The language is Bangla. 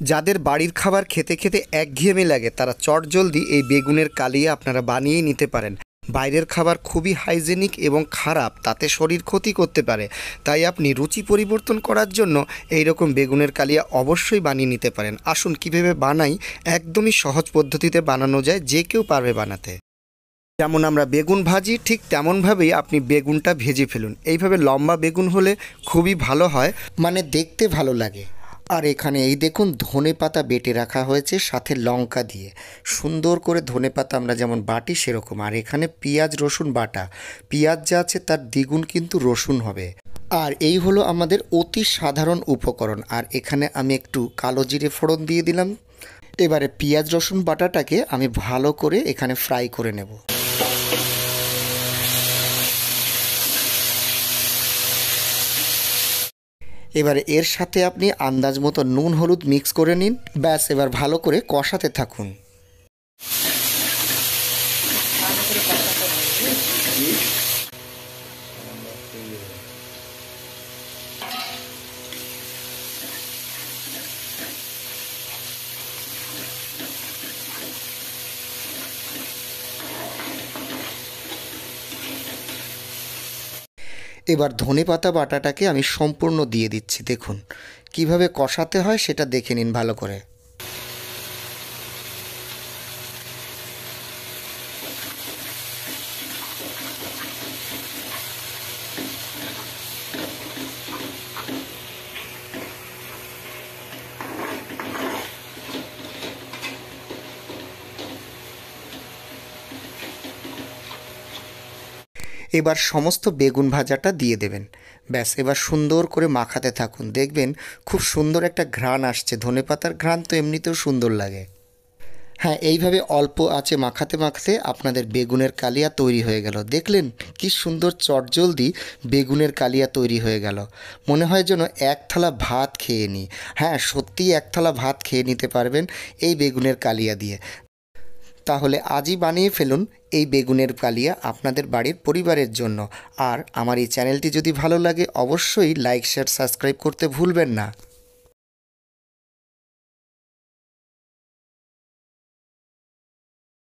যাদের বাড়ির খাবার খেতে খেতে একঘেয়েমি লাগে তারা চটজলদি এই বেগুনের কালিয়া আপনারা বানিয়েই নিতে পারেন। বাইরের খাবার খুবই হাইজেনিক এবং খারাপ, তাতে শরীর ক্ষতি করতে পারে। তাই আপনি রুচি পরিবর্তন করার জন্য এই রকম বেগুনের কালিয়া অবশ্যই বানিয়ে নিতে পারেন। আসুন কীভাবে বানাই, একদমই সহজ পদ্ধতিতে বানানো যায়, যে কেউ পারবে বানাতে। যেমন আমরা বেগুন ভাজি, ঠিক তেমনভাবেই আপনি বেগুনটা ভেজে ফেলুন। এইভাবে লম্বা বেগুন হলে খুবই ভালো হয়, মানে দেখতে ভালো লাগে। আর এখানে এই দেখুন ধনেপাতা বেটে রাখা হয়েছে সাথে লঙ্কা দিয়ে, সুন্দর করে ধনেপাতা আমরা যেমন বাটি সেরকম। আর এখানে পেঁয়াজ রসুন বাটা, পেঁয়াজ যা আছে তার দ্বিগুণ কিন্তু রসুন হবে। আর এই হলো আমাদের অতি সাধারণ উপকরণ। আর এখানে আমি একটু কালো জিরে ফোড়ন দিয়ে দিলাম। এবারে পেঁয়াজ রসুন বাটাটাকে আমি ভালো করে এখানে ফ্রাই করে নেব। এবারে এর সাথে আপনি আন্দাজ মতো নুন হলুদ মিক্স করে নিন। ব্যাস, এবার ভালো করে কষাতে থাকুন। এবার ধনেপাতা বাটাটাকে আমি সম্পূর্ণ দিয়ে দিচ্ছি। দেখুন কিভাবে কষাতে হয় সেটা দেখে নিন ভালো করে। এবার সমস্ত বেগুন ভাজাটা দিয়ে দেবেন। ব্যাস, এবার সুন্দর করে মাখাতে থাকুন। দেখবেন খুব সুন্দর একটা ঘ্রাণ আসছে। ধনেপাতার ঘ্রাণ তো এমনিতেও সুন্দর লাগে। হ্যাঁ, এইভাবে অল্প আঁচে মাখাতে মাখাতে আপনাদের বেগুনের কালিয়া তৈরি হয়ে গেল। দেখলেন কি সুন্দর চটজলদি বেগুনের কালিয়া তৈরি হয়ে গেল। মনে হয় যেন এক থালা ভাত খেয়ে নিই। হ্যাঁ, সত্যিই এক থালা ভাত খেয়ে নিতে পারবেন এই বেগুনের কালিয়া দিয়ে। তাহলে আজই বানিয়ে ফেলুন এই বেগুনের কালিয়া আপনাদের বাড়ির পরিবারের জন্য। আর আমার এই চ্যানেলটি যদি ভালো লাগে অবশ্যই লাইক শেয়ার সাবস্ক্রাইব করতে ভুলবেন না।